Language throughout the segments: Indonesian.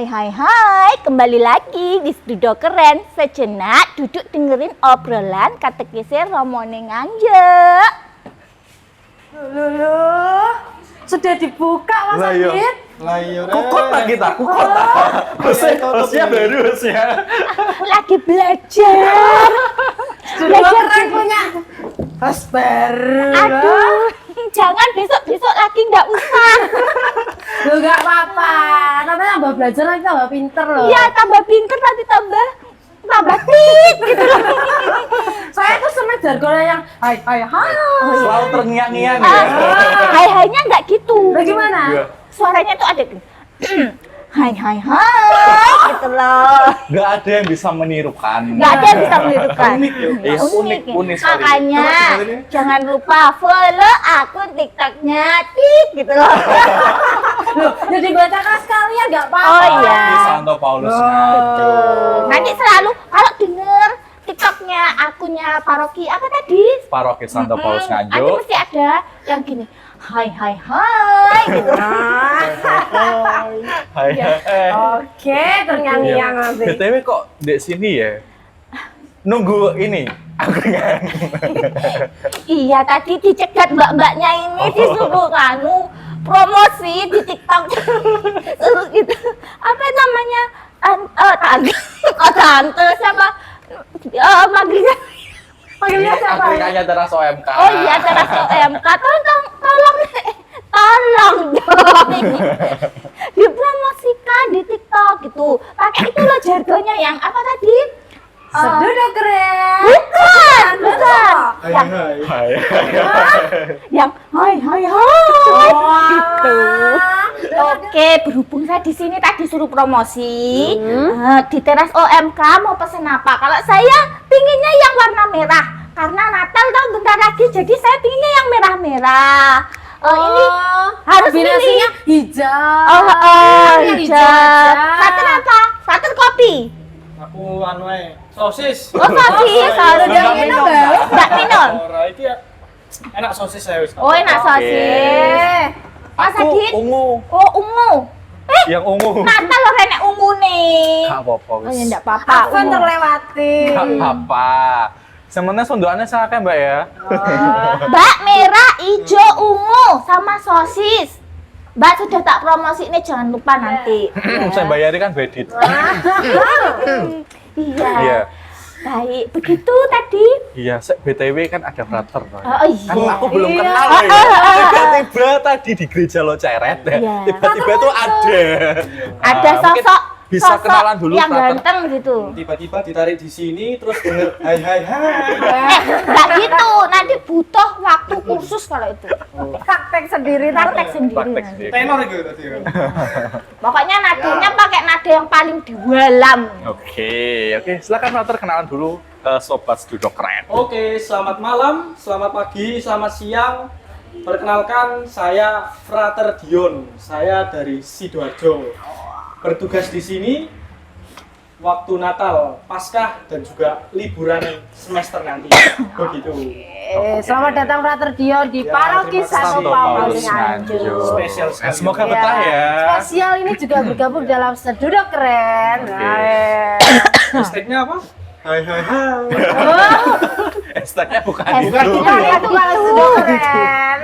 Hai, kembali lagi di Studio Keren. Sejenak duduk dengerin obrolan katekisir Romone Nganjuk. Loh, sudah dibuka Mas Adit? Lah iya. Kukot tak kita, kukot tak. Hostnya baru hostnya. Lagi belajar. Keren punya host baru. Aduh, jangan besok lagi nggak usah. Loh nggak apa-apa, nanti tambah belajar nanti tambah pinter loh. Iya, tambah pinter nanti tambah tit gitu loh. Saya tuh seneng jargonnya yang hai. Selalu terngiang-ngiang ya. Hai-hainya nggak gitu. Lah gimana? Iya. Suaranya tuh ada hai gitu loh. Nggak ada yang bisa menirukan. Nggak ada yang bisa menirukan. Iya, unik sekali. Makanya jangan lupa follow akun TikToknya Tik gitu loh. Loh, jadi bacakan sekalian nggak apa-apa. Oh iya. Di Santo Paulus Nganjuk. Nanti selalu kalau denger TikToknya akunnya paroki apa tadi? Paroki Santo Paulus Nanti Nganjuk. mesti ada yang gini. Hai gitu. Hai. Oke, terngiang-ngiang nanti. BTW kok di sini ya? Nunggu ini. Aku nggak. Iya, tadi dicegat mbak-mbaknya ini disuruh promosi di TikTok. Terus gitu. Apa namanya? Tante siapa? Manggilnya siapa? Angkringannya teras OMK. Oh iya, teras OMK. Tolong dong. Dipromosikan di TikTok gitu. Pakai itu loh jargonnya yang apa tadi? Sedudo keren. Bukan. Hai. Yang hai gitu. Oke, berhubung saya di sini tadi suruh promosi di teras OMK, mau pesen apa? Kalau saya pinginnya yang warna merah karena Natal tahu bentar lagi, jadi saya pinginnya yang merah-merah. Ini harus kombinasinya pilih. hijau. Hijau. Starter apa? Starter kopi. Aku anu ae, sosis. Oh, sosis. Harus yang Enggak minum. minum. Enggak minum. Ora iki ya. Enak sosis saya wis. Oh, enak sosis. Mas Aku Adit? ungu. Oh, ungu. Yang ungu. Natal lo renek ungu nih. Gak apa-apa. Oh ya enggak apa-apa. Aku kan terlewati. Gak apa-apa. Sebenarnya sunduannya sangat Mbak ya. Mbak merah, hijau, ungu sama sosis. Mbak sudah tak promosi ini, jangan lupa nanti. Saya bayari kan bedit. Iya. Baik, begitu tadi. Iya, BTW kan ada frater. Oh iya. Kan aku belum Iya. kenal ya. Tiba-tiba tadi di gereja Loceret ya. Iya. Tiba-tiba tuh ada. Ada Mungkin sosok bisa kenalan dulu yang frater. ganteng gitu. Tiba-tiba ditarik di sini terus denger hai. Enggak gitu, nanti butuh waktu kursus kalau itu. Praktek sendiri Praktek sendiri. Praktek nanti. sendiri. Tenor gitu tadi. Pokoknya nadanya pakai nada yang paling dalam. Oke. Silakan frater kenalan dulu ke Sobat Studio Keren. Oke, selamat malam, selamat pagi, selamat siang. Perkenalkan, saya Frater Dion. Saya dari Sidoarjo. Bertugas di sini waktu Natal, Paskah dan juga liburan semester nanti. Begitu. Selamat datang Frater Dion di Ya, Paroki terima kasih. Santo Santo Paulus Paulus Nganjuk. Nganjuk. Spesial sekali. Semoga betah ya. Spesial ini juga bergabung dalam Sedudo Keren. Oke. Hashtagnya apa? Hai. Hashtagnya bukan Hashtag itu. itu. Itu kalau Sedudo Keren.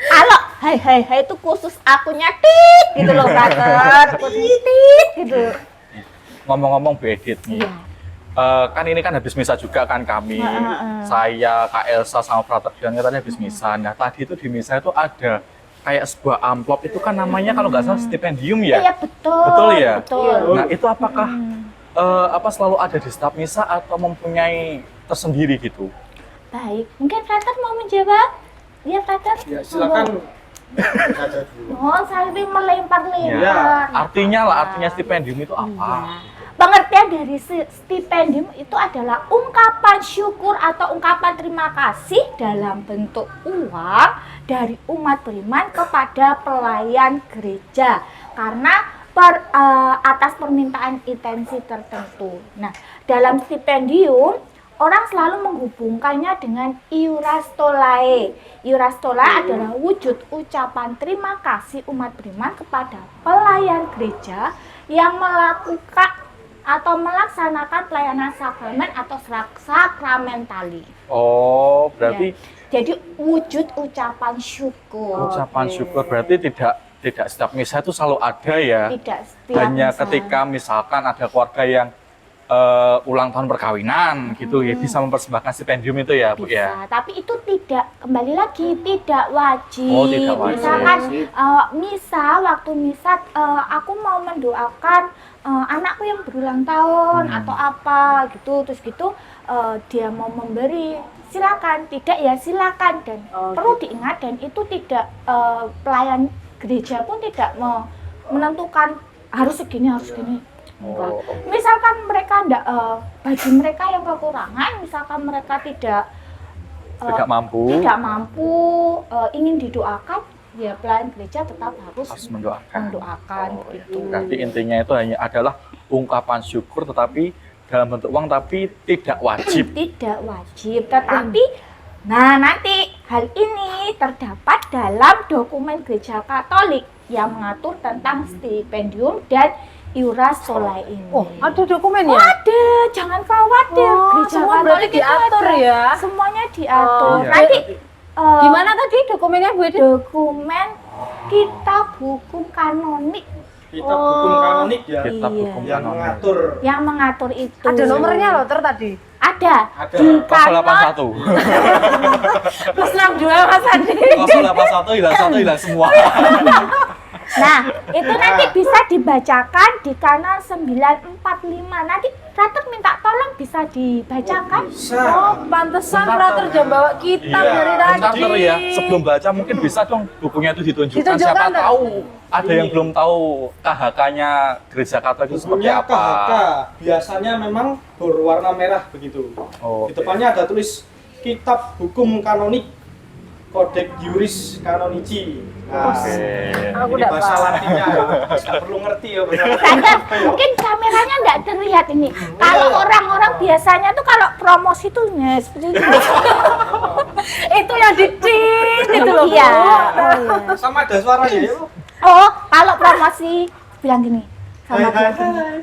Kalau hai itu khusus akunnya tit gitu loh, brother. Tit gitu. Ngomong-ngomong bedit nih. Iya. Kan ini kan habis misa juga kan kami. Saya, Kak Elsa sama Frater Dion katanya habis misa. Nah, tadi itu di misa itu ada kayak sebuah amplop itu kan namanya kalau nggak salah stipendium ya. Iya, betul. Betul ya? Betul. Nah, itu apakah selalu ada di setiap misa atau mempunyai tersendiri gitu? Baik, mungkin Frater mau menjawab? Iya, Frater. Ya, silakan. Saja dulu. Oh, sambil melempar-lempar. Ya, artinya stipendium itu apa? Pengertian dari stipendium itu adalah ungkapan syukur atau ungkapan terima kasih dalam bentuk uang dari umat beriman kepada pelayan gereja karena atas permintaan intensi tertentu. Nah, dalam stipendium orang selalu menghubungkannya dengan iura stolae. Iura stolae adalah wujud ucapan terima kasih umat beriman kepada pelayan gereja yang melakukan atau melaksanakan pelayanan sakramen atau sakramentali. Oh, berarti Jadi wujud ucapan syukur. ucapan syukur berarti tidak setiap misa itu selalu ada ya. Tidak setiap Hanya misa. ketika misalkan ada keluarga yang ulang tahun perkawinan gitu ya bisa mempersembahkan stipendium itu ya Bu bisa, ya. tapi itu tidak, kembali lagi tidak wajib. Oh, tidak wajib. Misalkan waktu misa aku mau mendoakan anakku yang berulang tahun atau apa gitu, terus gitu dia mau memberi, silakan. Tidak ya silakan, dan perlu diingat, dan itu tidak pelayan gereja pun tidak menentukan harus segini. Enggak. Misalkan mereka bagi mereka yang kekurangan, misalkan mereka tidak mampu ingin didoakan, ya pelayan gereja tetap harus mendoakan. Begitu. Berarti intinya itu hanya adalah ungkapan syukur tetapi dalam bentuk uang tapi tidak wajib. Tidak wajib, tetapi nanti hal ini terdapat dalam dokumen Gereja Katolik yang mengatur tentang stipendium dan iura stolae ini. Oh, ada dokumen ya? Ada, jangan khawatir. Gereja semua berarti Katolik itu diatur ada. ya? Semuanya diatur. Iya. Nanti Gimana tadi dokumennya Bu Edith? dokumen kitab hukum kanonik Kitab hukum kanonik ya, Kitab Iya. hukum yang kanonik. mengatur. yang mengatur itu. Ada nomornya loh tadi. Ada. Ada. Di Pasal kanon 81. Plus 62 Mas Andi. Pasal 81 hilang semua. Nah, itu nanti bisa dibacakan di kanon 945. Nanti Frater minta tolong bisa dibacakan. Bisa. Oh, pantesan Frater jam bawa kitab dari tadi. Charter ya. Sebelum baca mungkin bisa dong bukunya itu ditunjukkan. Ditunjukkan, Siapa Dok. tahu ada yang belum tahu KHK-nya Gereja Katolik itu seperti Bukunya apa. KHK biasanya memang berwarna merah begitu. Oh, Di depannya ada tulis Kitab Hukum Kanonik Codex Iuris Canonici. Nah, Oke. Aku ini udah bahasa paham. Latinnya ya. Nggak perlu ngerti ya bahasa Frater, Latin. mungkin kameranya nggak terlihat ini. Kalau orang-orang biasanya tuh kalau promosi tuh ya, seperti itu. Itu yang dicit itu loh. Iya. Bu. Sama ada suaranya ya. Oh, kalau promosi bilang gini. Sama Hai, bilang gini.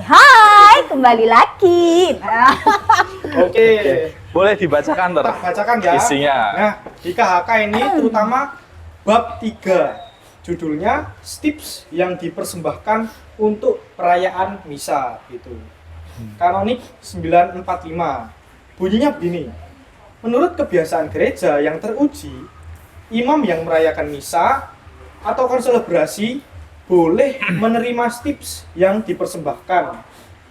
Hai, kembali lagi. Nah, Oke. Boleh dibacakan Kita bacakan ya. isinya. Nah, di KHK ini terutama bab 3. Judulnya Tips yang dipersembahkan untuk perayaan misa gitu. Kanonik 945. Bunyinya begini. Menurut kebiasaan gereja yang teruji, imam yang merayakan misa atau konselebrasi boleh menerima tips yang dipersembahkan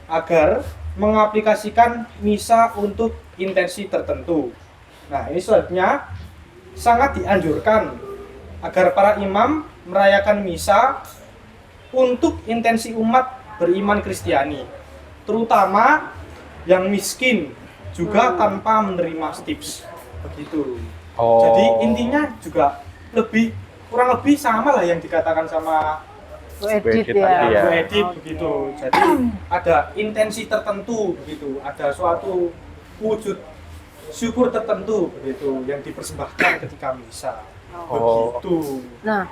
agar mengaplikasikan misa untuk intensi tertentu. Nah, ini selanjutnya sangat dianjurkan agar para imam merayakan misa untuk intensi umat beriman Kristiani, terutama yang miskin juga tanpa menerima tips. Begitu. Oh. Jadi intinya juga kurang lebih sama lah yang dikatakan sama Bu Edith Bu Edith tadi ya. ya. Bu Edith begitu. Jadi ada intensi tertentu begitu, ada suatu wujud syukur tertentu begitu yang dipersembahkan ketika misa. Oh. Begitu. Nah,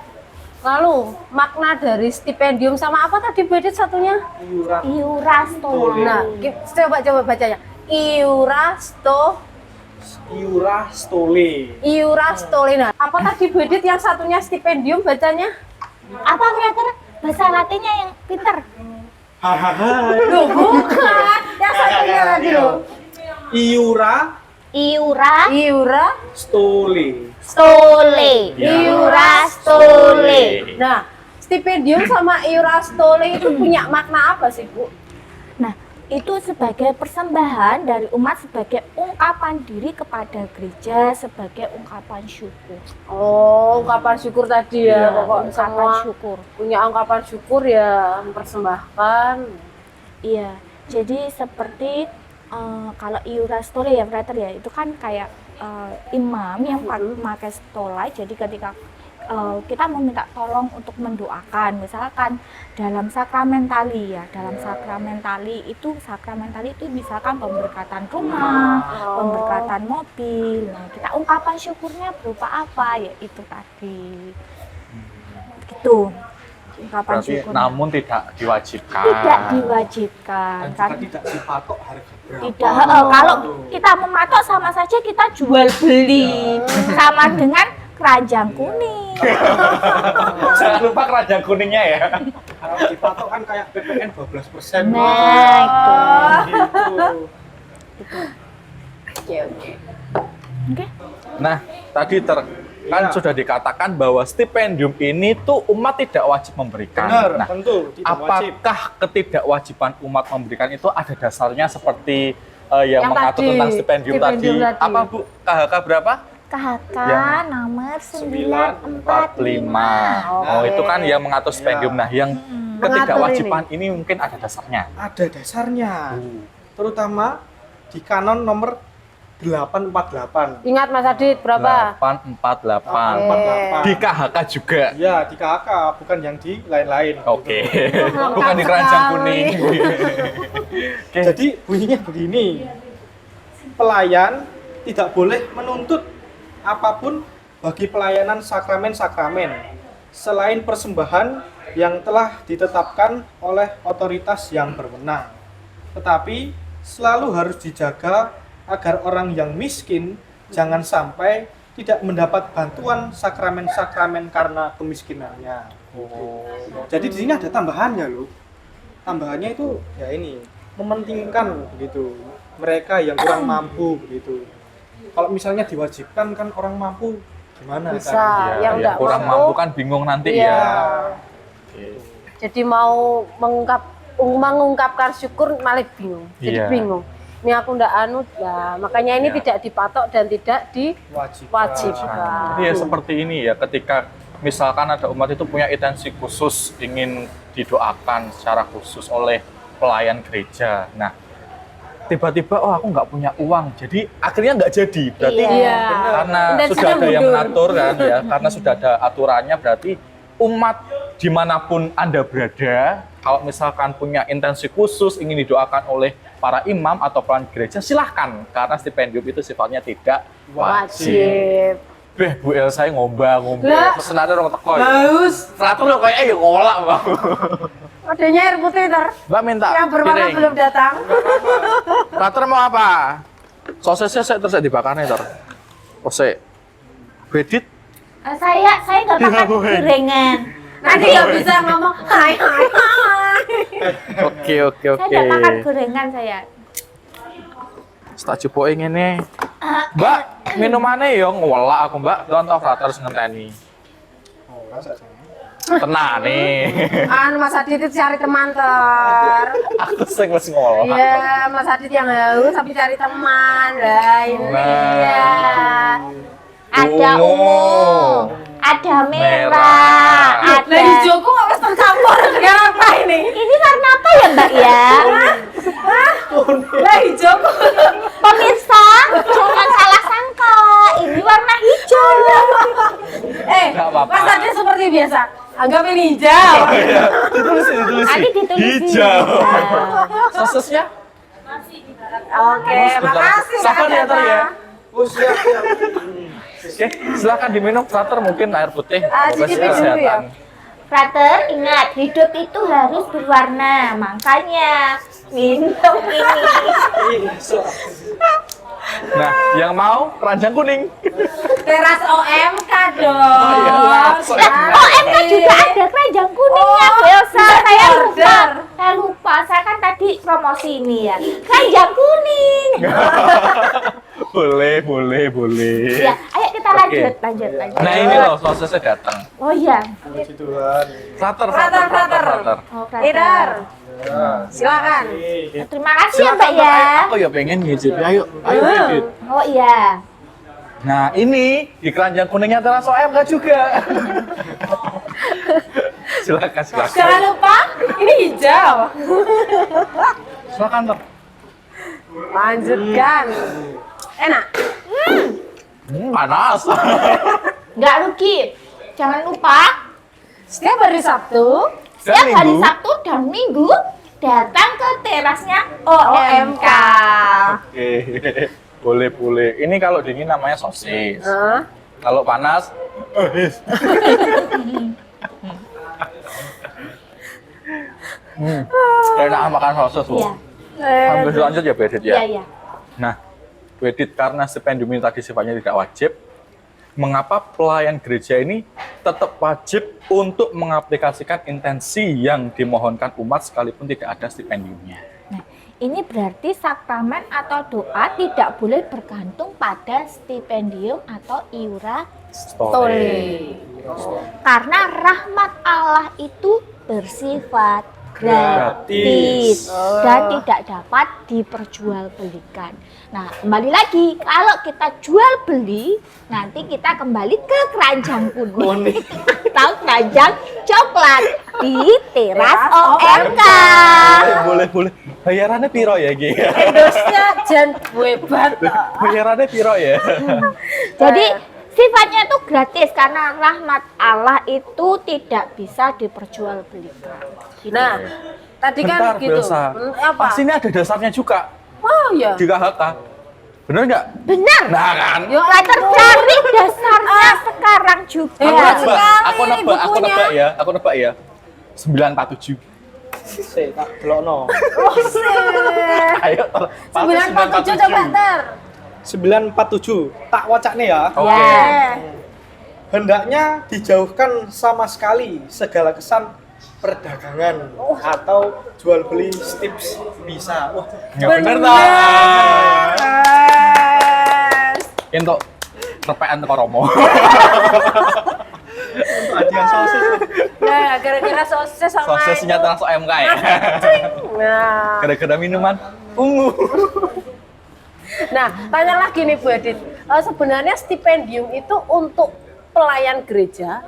lalu makna dari stipendium sama apa tadi Bu Edith satunya? Iuran iura stolae. Nah, coba bacanya. Iura stole. Nah, apa tadi Bu Edith yang satunya stipendium bacanya? Apa Frater? Bahasa Latinnya yang pinter. hahaha. Loh, bukan. Yang satunya tadi loh. Iura Iura stole. Stole. Ya. Iura stole. Nah, stipendium sama iura stole itu punya makna apa sih, Bu? Nah, itu sebagai persembahan dari umat, sebagai ungkapan diri kepada gereja, sebagai ungkapan syukur. Oh, ungkapan syukur tadi ya. Iya, Pokok ungkapan semua syukur. punya ungkapan syukur ya mempersembahkan. Iya, jadi seperti kalau iura stole ya Frater ya, itu kan kayak imam yang pakai stolai. Jadi ketika kita mau minta tolong untuk mendoakan, misalkan dalam sakramentali ya, dalam sakramentali itu misalkan pemberkatan rumah, pemberkatan mobil. Nah, kita ungkapan syukurnya berupa apa ya itu tadi. Gitu. Ungkapan Berarti syukurnya. namun tidak diwajibkan. Tidak diwajibkan. Dan juga tidak dipatok harga berapa. Tidak, kalau kita mematok sama saja kita jual beli, sama dengan keranjang kuning. Jangan lupa keranjang kuningnya ya. Kalau dipatok kan kayak PPN 12%. Nah, itu. Gitu. Oke. Oke. Nah, tadi kan Iya. sudah dikatakan bahwa stipendium ini tuh umat tidak wajib memberikan. Benar, Nah, tentu tidak wajib. apakah ketidakwajiban umat memberikan itu ada dasarnya seperti yang mengatur tadi, tentang stipendium tadi? stipendium tadi. Apa Bu? KHK berapa? KHK Yang nomor 45. 945. Oh, itu kan yang mengatur stipendium. Ya. Nah, yang ketidakwajiban ini mungkin ada dasarnya. Ada dasarnya. Terutama di kanon nomor 848. Ingat Mas Adit berapa? 848. Oke. Di KHK juga. Ya, di KHK, bukan yang di lain-lain. Oke. Gitu. Bukan di keranjang sekali. kuning. Oke. Jadi bunyinya begini. Pelayan tidak boleh menuntut apapun bagi pelayanan sakramen-sakramen selain persembahan yang telah ditetapkan oleh otoritas yang berwenang. Tetapi selalu harus dijaga agar orang yang miskin jangan sampai tidak mendapat bantuan sakramen-sakramen karena kemiskinannya. Jadi di sini ada tambahannya loh. Tambahannya itu ya ini, mementingkan begitu mereka yang kurang mampu begitu. Kalau misalnya diwajibkan kan orang mampu gimana Bisa. kan? Ya, Yang yang nggak kurang mampu. mampu kan bingung nanti Iya. ya. Jadi mau mengungkapkan syukur malah bingung. Jadi Iya. bingung. Ini aku ndak anu, ya makanya ini Iya. tidak dipatok dan tidak Wajib. diwajibkan. Jadi ya seperti ini ya, ketika misalkan ada umat itu punya intensi khusus ingin didoakan secara khusus oleh pelayan gereja. Nah, tiba-tiba oh aku nggak punya uang, jadi akhirnya nggak jadi. Berarti Iya. karena Dan sudah sudah ada yang mundur. mengatur kan ya, karena sudah ada aturannya, berarti umat dimanapun Anda berada, kalau misalkan punya intensi khusus ingin didoakan oleh para imam atau pelayan gereja, silahkan, karena stipendium itu sifatnya tidak wajib. Wajib. Beh, Bu Elsa ngomba-ngomba, Lah. pesenannya orang teko. Haus. Teratur lo kayaknya ya ngolak, Bang. Adanya air putih ter. Mbak minta Yang berwarna piring. belum datang. Teratur mau apa? Sosisnya saya terus dibakarnya, Ter. Ose. Bedit. Saya nggak makan Dilakuin. gorengan. Nanti nggak bisa ngomong hai. Oke. Saya nggak makan gorengan saya. Tak jupoke ngene. Mbak, minumannya yo ngolak aku, Mbak. Contoh terus ngenteni. Oh, rasa sama. Tenang nih. Anu Mas Adit itu cari teman ter. Aku sing wis ngolak. Iya, Mas Adit yang haus tapi cari teman. Lah ini Nah. ya. Ada ungu, ada merah, Merah. ada. Lah hijauku nggak harus tercampur. Sekarang apa ini? Ini warna apa ya Mbak ya? Lah hijauku. Pemirsa, jangan salah sangka. Ini warna hijau. Nggak apa-apa. Mas Adit seperti biasa. Anggap ini hijau. Ditulis. Nanti ditulis Hijau. Sosisnya? Oke, makasih. Siapa Mas dia Ter ya? Oh, siap. Oke, silakan diminum Frater, mungkin air putih. Cicipin Bagus dulu ya. Frater, ingat hidup itu harus berwarna. Makanya minum ini. Nah, yang mau keranjang kuning. Teras OMK dong. iya. Nah, OMK juga ada keranjang kuningnya, Bu Elsa. Saya lupa. Saya lupa. Saya kan tadi promosi ini ya. Keranjang kuning. boleh. Ya, ayo kita lanjut. Nah, ini loh sosisnya datang. Oh iya. Puji Tuhan. Frater. Frater. Oh, Idar. Ya. Silakan. Terima kasih ya, Mbak Silakan, ya. Aku ya pengen ngicip. Ayo. Didit. Oh iya. Nah, ini di keranjang kuningnya Teras OMK juga. silakan. Jangan lupa, ini hijau. Silakan, Ter. Lanjutkan. Enak. Panas. Nggak rugi. jangan lupa Setiap hari Sabtu, setiap hari Minggu. Sabtu dan Minggu datang ke terasnya OMK. Oke. Boleh. Ini kalau dingin namanya sosis. Heeh. Kalau panas, enak makan sosis loh. Iya. Sambil lanjut ya, Bu Edit ya. Iya. Nah, Bu Edit, karena stipendium ini tadi sifatnya tidak wajib, mengapa pelayan gereja ini tetap wajib untuk mengaplikasikan intensi yang dimohonkan umat sekalipun tidak ada stipendiumnya? Nah, ini berarti sakramen atau doa tidak boleh bergantung pada stipendium atau iuran, Story. karena rahmat Allah itu bersifat gratis dan tidak dapat diperjualbelikan. Nah, kembali lagi, kalau kita jual beli, nanti kita kembali ke keranjang kuning. Tahu keranjang coklat di teras OMK. Boleh. Bayarannya piro ya, Gi? endorse-nya jan hebat. Bayarannya piro ya? Jadi sifatnya itu gratis karena rahmat Allah itu tidak bisa diperjualbelikan. Gitu. Nah, tadi kan Bentar, gitu. Belsa. Apa? Pasti ini ada dasarnya juga Oh ya. di KHK. Bener nggak? Benar. Nah kan? Yo, Frater cari dasarnya sekarang juga. Hebat Aku sekali nebak ya. Aku nebak ya. 947. Sik tak delokno. Oh, sih. Ayo. 947 coba ter. 947. Tak wacane ya. Oke. Ya. Hendaknya dijauhkan sama sekali segala kesan perdagangan atau jual beli tips bisa. Wah, Ya bener ta. Entuk repekan teko Romo. hadiah sosis. Nah, gara-gara sosis sama Sosisnya itu. terus OMK ya. Nah, Gara-gara minuman ungu. nah, tanya lagi nih Bu Edith. Sebenarnya stipendium itu untuk pelayan gereja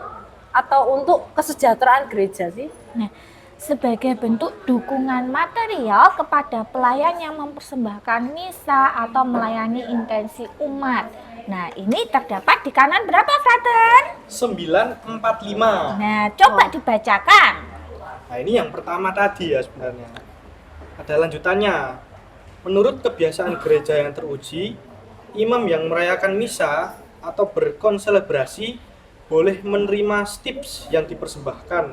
atau untuk kesejahteraan gereja sih? Nah, sebagai bentuk dukungan material kepada pelayan yang mempersembahkan misa atau melayani intensi umat. Nah, ini terdapat di kanan berapa, Frater? 945. Nah, coba dibacakan. Nah, ini yang pertama tadi ya sebenarnya. Ada lanjutannya. Menurut kebiasaan gereja yang teruji, imam yang merayakan misa atau berkonselebrasi boleh menerima tips yang dipersembahkan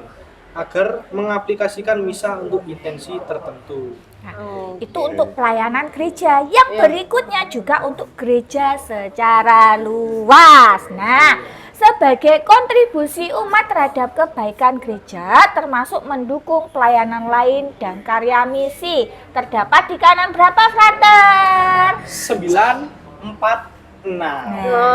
agar mengaplikasikan misa untuk intensi tertentu. Nah, itu untuk pelayanan gereja. Yang berikutnya juga untuk gereja secara luas. Nah, sebagai kontribusi umat terhadap kebaikan gereja, termasuk mendukung pelayanan lain dan karya misi. Terdapat di kanan berapa, Frater? 946. Nah,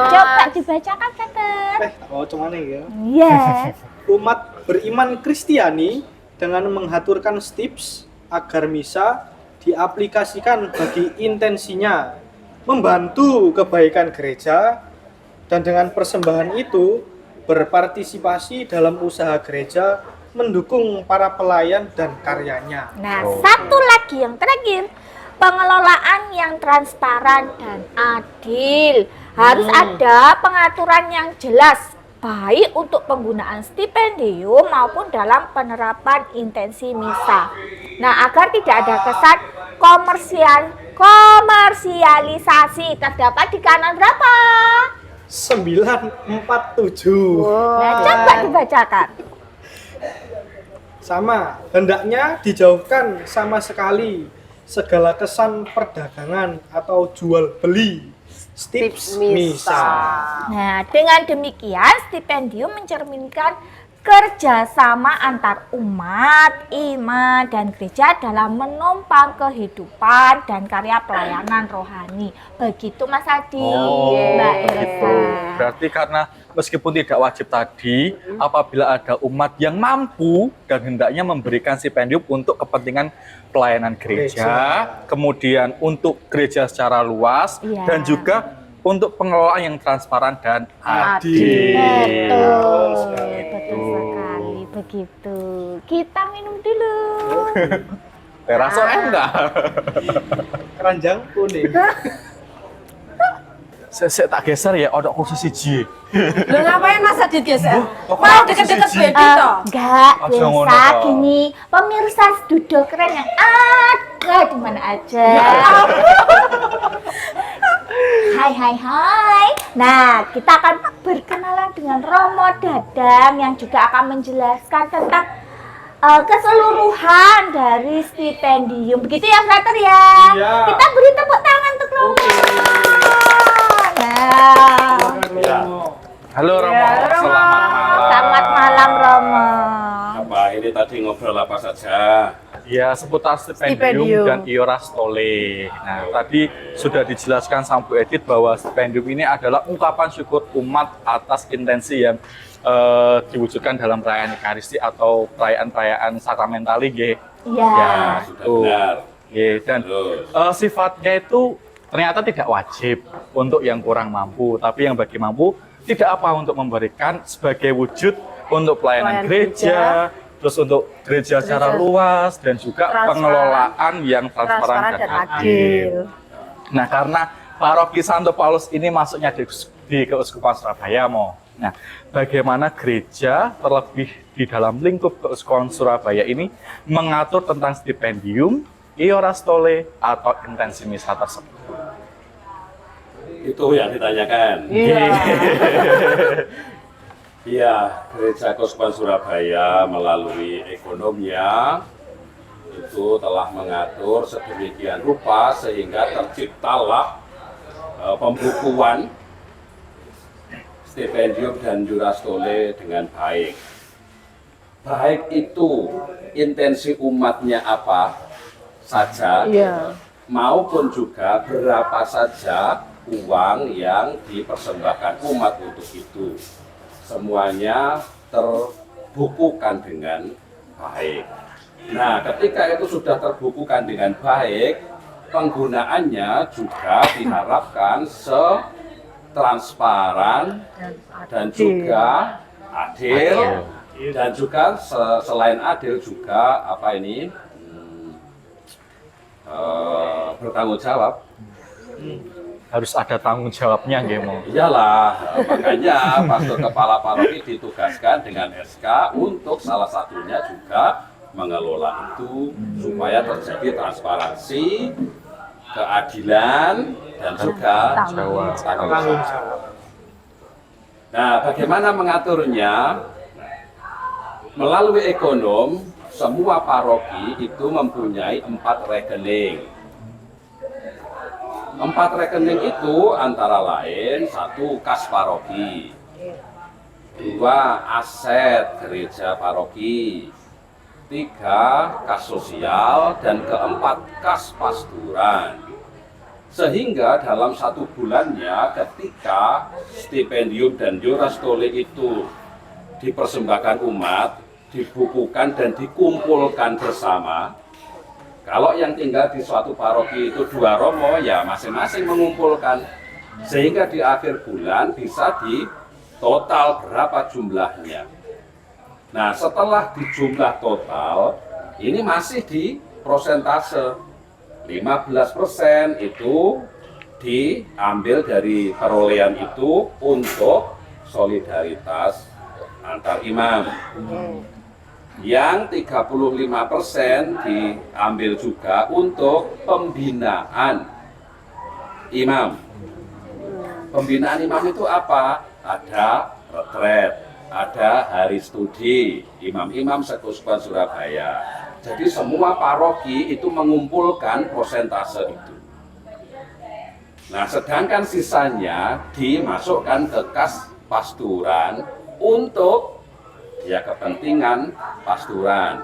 coba dibacakan, Frater. Oh, cuman ya. Yes. Umat beriman Kristiani dengan mengaturkan tips agar misa diaplikasikan bagi intensinya membantu kebaikan gereja dan dengan persembahan itu berpartisipasi dalam usaha gereja mendukung para pelayan dan karyanya. Nah, satu lagi yang terakhir, pengelolaan yang transparan dan adil. Harus ada pengaturan yang jelas, baik untuk penggunaan stipendium maupun dalam penerapan intensi misa. Nah, agar tidak ada kesan komersialisasi. Terdapat di kanan berapa? 947. Nah, coba dibacakan. Sama, hendaknya dijauhkan sama sekali segala kesan perdagangan atau jual beli tips misa. Nah, dengan demikian stipendium mencerminkan kerjasama antar umat, iman, dan gereja dalam menopang kehidupan dan karya pelayanan rohani. Begitu Mas Adi, Mbak Elsa. Gitu. Berarti karena meskipun tidak wajib tadi, apabila ada umat yang mampu dan hendaknya memberikan stipendium untuk kepentingan pelayanan gereja, kemudian untuk gereja secara luas, Iya. dan juga untuk pengelolaan yang transparan dan adil. Betul, Gitu. betul sekali. Begitu. Kita minum dulu. Teraso enggak? Keranjang kuning. Saya tak geser ya, ada kursi siji. Lu ngapain Mas Adit geser? kok Mau aku deket-deket siji? Bedi toh? Enggak, Aja ngono, biasa toh. gini. Pemirsa studio keren yang ada di mana aja. Hai. Nah, kita akan berkenalan dengan Romo Dadang yang juga akan menjelaskan tentang keseluruhan dari stipendium. Begitu ya, Frater ya? Iya. Kita beri tepuk tangan untuk Romo. Oke. Nah, Ya. Halo Romo, Ya, Romo. selamat malam. selamat malam Romo. Apa ini tadi ngobrol apa saja? Ya, seputar stipendium Stipendium. dan iora stole. Nah, tadi sudah dijelaskan sama Bu Edith bahwa stipendium ini adalah ungkapan syukur umat atas intensi yang diwujudkan dalam perayaan Ekaristi atau perayaan-perayaan sakramentali, nggih. Iya. Ya, Sudah itu. benar. Nggih, dan Terus. sifatnya itu ternyata tidak wajib untuk yang kurang mampu, tapi yang bagi mampu tidak apa untuk memberikan sebagai wujud untuk pelayanan Pelayanan gereja, terus untuk gereja secara luas dan juga Transparan. pengelolaan yang transparan dan adil. Nah, karena paroki Santo Paulus ini masuknya di Keuskupan Surabaya, Nah, bagaimana gereja terlebih di dalam lingkup Keuskupan Surabaya ini mengatur tentang stipendium, iora stole atau intensi misa tersebut? Itu yang ditanyakan. Iya. Iya, Gereja Keuskupan Surabaya melalui ekonominya itu telah mengatur sedemikian rupa sehingga terciptalah pembukuan stipendium dan iora stole dengan baik. Baik itu intensi umatnya apa saja, Iya. maupun juga berapa saja uang yang dipersembahkan umat untuk itu. Semuanya terbukukan dengan baik. Nah, ketika itu sudah terbukukan dengan baik, penggunaannya juga diharapkan transparan dan juga adil, dan juga selain adil juga apa ini bertanggung jawab. Harus ada tanggung jawabnya, nggih, Mo. Iyalah, makanya pastor kepala paroki ditugaskan dengan SK untuk salah satunya juga mengelola itu supaya terjadi transparansi, keadilan, dan juga Jawab. Tanggung jawab. Nah, bagaimana mengaturnya? Melalui ekonom, semua paroki itu mempunyai 4 rekening. 4 rekening itu antara lain 1 kas paroki, 2 aset gereja paroki, 3 kas sosial, dan 4 kas pasturan. Sehingga dalam 1 bulannya ketika stipendium dan iora stole itu dipersembahkan umat, dibukukan dan dikumpulkan bersama. Kalau yang tinggal di suatu paroki itu 2 romo, ya masing-masing mengumpulkan. Sehingga di akhir bulan bisa di total berapa jumlahnya. Nah, setelah dijumlah total, ini masih di prosentase. 15% itu diambil dari perolehan itu untuk solidaritas antar imam. Yang 35% diambil juga untuk pembinaan imam. Pembinaan imam itu apa? Ada retret, ada hari studi imam-imam Keuskupan Surabaya. Jadi semua paroki itu mengumpulkan prosentase itu. Nah, sedangkan sisanya dimasukkan ke kas pasturan untuk ya kepentingan pasturan.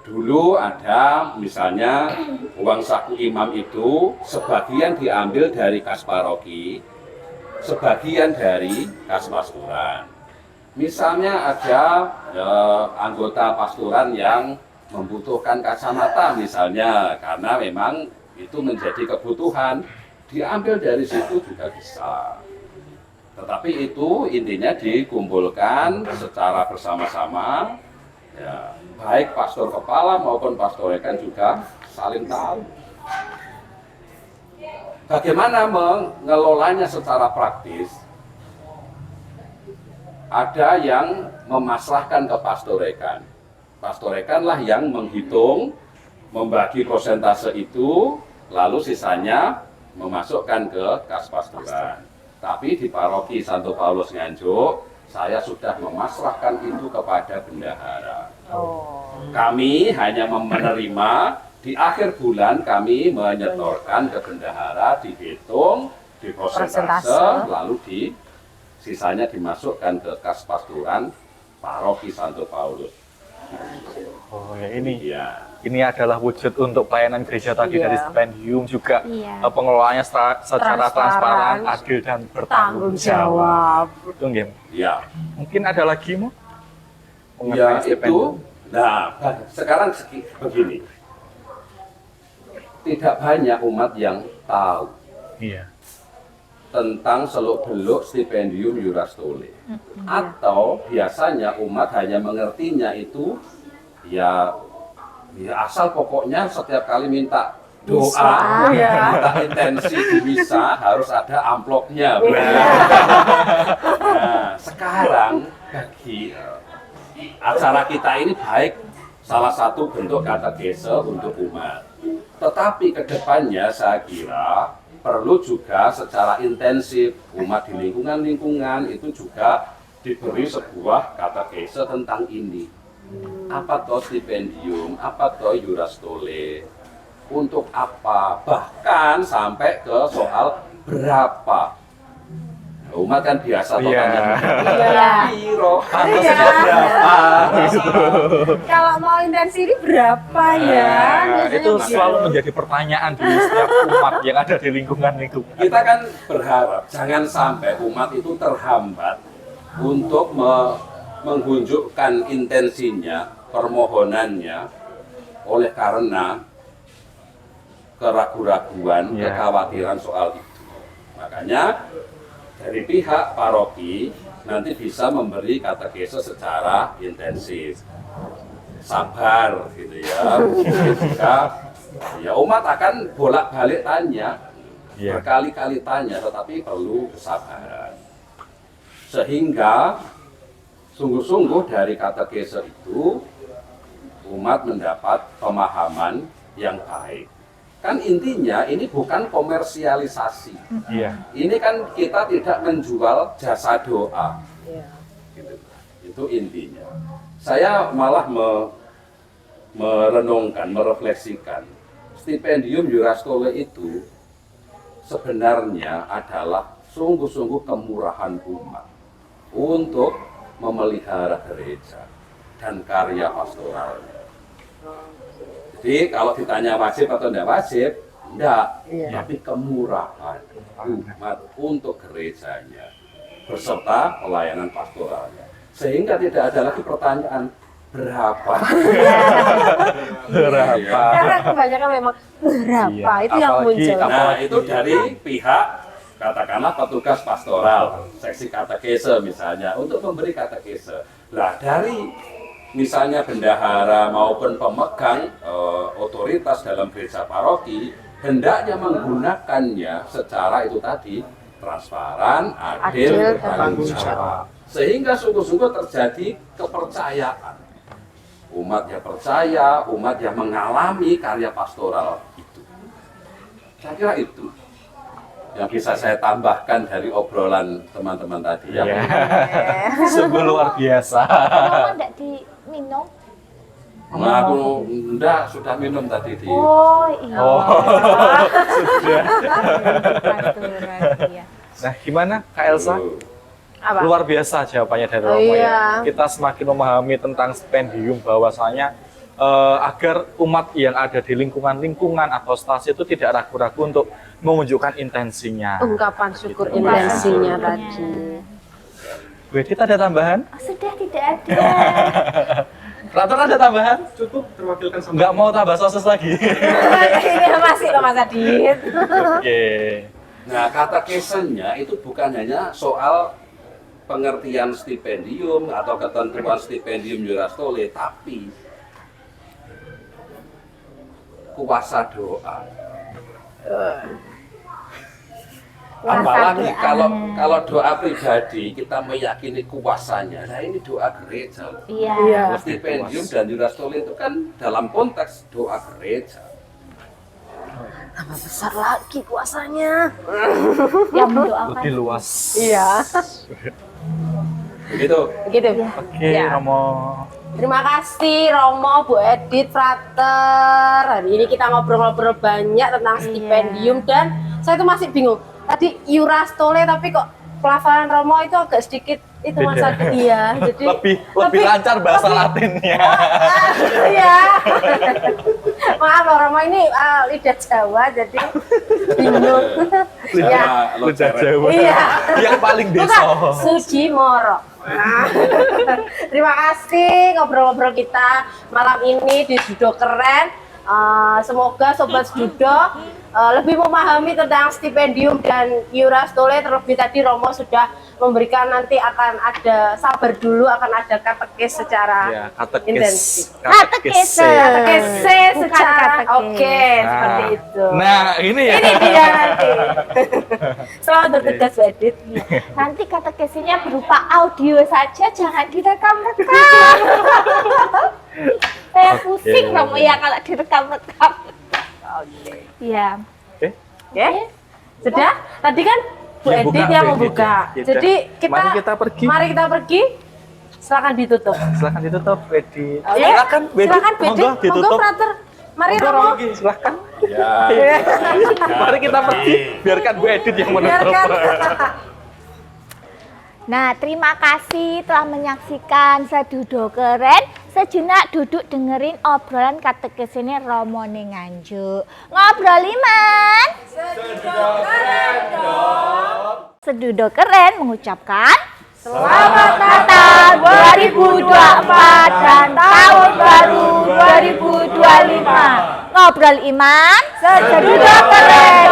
Dulu ada misalnya uang saku imam itu sebagian diambil dari kas paroki, sebagian dari kas pasturan. Misalnya ada anggota pasturan yang membutuhkan kacamata misalnya, karena memang itu menjadi kebutuhan, diambil dari situ juga bisa. Tetapi itu intinya dikumpulkan secara bersama-sama, ya, baik pastor kepala maupun pastor rekan juga saling tahu. bagaimana mengelolanya secara praktis? Ada yang memasrahkan ke pastorekan. Pastorekanlah yang menghitung, membagi persentase itu, lalu sisanya memasukkan ke kas pastoran. Tapi di paroki Santo Paulus Nganjuk, saya sudah memasrahkan itu kepada bendahara. Kami hanya menerima, di akhir bulan kami menyetorkan ke bendahara, dihitung, di persentase, lalu sisanya dimasukkan ke kas pastoran paroki Santo Paulus. Oh ya, ini Ya. ini adalah wujud untuk pelayanan gereja tadi Iya. dari stipendium juga Iya. pengelolaannya secara Transparan. transparan, adil dan bertanggung Tanggung jawab. Itu nggih. Ya. Mungkin ada lagi Mu? Ya Mengenai itu, stipendium. nah sekarang begini, tidak banyak umat yang tahu Iya. tentang seluk-beluk stipendium Iuras Tole. Atau biasanya umat hanya mengertinya itu ya asal pokoknya setiap kali minta doa, minta intensi di misa harus ada amplopnya. Nah, sekarang bagi acara kita ini baik salah satu bentuk katekese untuk umat. Tetapi ke depannya saya kira perlu juga secara intensif umat di lingkungan-lingkungan itu juga diberi sebuah katekese tentang ini. Apa toh stipendium, apa toh Iuras Tole, untuk apa, bahkan sampai ke soal berapa. Umat kan biasa toh Iya. Iya. piro, Pantasnya berapa? Kalau mau intensi ini berapa ya? Nah, Biasanya itu begitu. selalu menjadi pertanyaan di setiap umat yang ada di lingkungan-lingkungan. Kita kan berharap jangan sampai umat itu terhambat untuk mengunjukkan intensinya, permohonannya oleh karena keraguan-raguan, Ya. kekhawatiran soal itu. Makanya dari pihak paroki nanti bisa memberi katekese secara intensif, sabar gitu ya. Juga ya umat akan bolak-balik tanya, Ya. berkali-kali tanya, tetapi perlu kesabaran. Sehingga sungguh-sungguh dari katekese itu umat mendapat pemahaman yang baik. Kan intinya ini bukan komersialisasi. Iya. Ini kan kita tidak menjual jasa doa. Iya. Gitu. Itu intinya. Saya malah merenungkan, merefleksikan stipendium Iuras Tole itu sebenarnya adalah sungguh-sungguh kemurahan umat untuk memelihara gereja dan karya pastoralnya. Jadi kalau ditanya wajib atau tidak wajib, enggak, Iya. tapi kemurahan umat untuk gerejanya beserta pelayanan pastoralnya. Sehingga tidak ada lagi pertanyaan berapa. Berapa? Karena kebanyakan memang berapa Iya, itu yang apalagi- muncul. Nah, itu dari pihak katakanlah petugas pastoral, seksi katekese misalnya, untuk memberi katekese. Nah, dari misalnya bendahara maupun pemegang otoritas dalam gereja paroki, hendaknya menggunakannya secara itu tadi, transparan, adil, Adil, bertanggung jawab. Sehingga sungguh-sungguh terjadi kepercayaan. Umat yang percaya, umat yang mengalami karya pastoral itu. Saya kira itu yang bisa saya tambahkan dari obrolan teman-teman tadi. Iya. Sungguh luar biasa. Mama enggak diminum? Nah, aku enggak sudah minum tadi di. Oh iya. Oh. Pastoran, iya. Nah, gimana Kak Elsa? Apa? Luar biasa jawabannya dari Oh, Romo ya. iya. Kita semakin memahami tentang stipendium bahwasanya agar umat yang ada di lingkungan-lingkungan atau stasi itu tidak ragu-ragu untuk menunjukkan intensinya. Ungkapan syukur Gitu. intensinya Iya. tadi. Bu Edith ada tambahan? Oh, sudah tidak ada. Raton ada tambahan? Cukup terwakilkan sama Nggak mau tambah sosis lagi? Ini masih kok Mas Adit. Oke. Nah, katekesenya itu bukan hanya soal pengertian stipendium atau ketentuan stipendium Iuras Tole, tapi kuasa doa. Apalagi doanya. kalau doa pribadi kita meyakini kuasanya. Nah ini doa gereja. Iya. Iya. Stipendium dan Yurastole itu kan dalam konteks doa gereja. Tambah besar lagi kuasanya. Yang mendoakan. Lebih luas. Iya. Begitu. Begitu. Oke, Ya. Romo. Terima kasih Romo, Bu Edith, Frater. Hari ini kita ngobrol-ngobrol banyak tentang stipendium dan saya tuh masih bingung. Tadi Yurastole tapi kok pelafalan Romo itu agak sedikit itu Beda. masa iya. Jadi Lebih lancar bahasa Latinnya. Iya. Maaf loh Romo ini lidah Jawa jadi bingung. Ya. Lidah Jawa. Iya. Yang paling Bukan, desa. Suci Moro. Nah, terima kasih ngobrol-ngobrol kita malam ini di Judo Keren. Semoga Sobat Judo lebih memahami tentang stipendium dan Yurastole. Terlebih tadi Romo sudah memberikan nanti akan ada sabar dulu akan ada katekes secara Ya, intensif. Katekese. Katekese Bukan secara katekes. oke seperti itu. Nah, ini ya. Ini dia nanti. Selamat bertugas Bu Edith. Nanti katekesinya berupa audio saja, jangan direkam-rekam. Saya pusing Romo ya kalau direkam-rekam. Iya. Oke. Oke. Sudah? Tadi kan Bu Yang Edith buka, yang Bu membuka. Edith, ya. Jadi Mari kita pergi. Mari kita pergi. Silakan ditutup. Silakan ditutup, Wedi. Oke. Silakan, Wedi. Silakan Bu Edith. Monggo Monggo ditutup. Frater. Mari Monggo, Romo. Romo. Silakan. Ya. Mari kita pergi. Biarkan Bu Edith yang menutup. Biarkan. Nah, terima kasih telah menyaksikan Sedudo Keren. Sejenak duduk dengerin obrolan katekesine Romo ning Nganjuk. Ngobrol Iman. Sedudo Keren mengucapkan Selamat Natal 2024 dan Tahun Baru 2025. Ngobrol Iman, Sedudo Keren.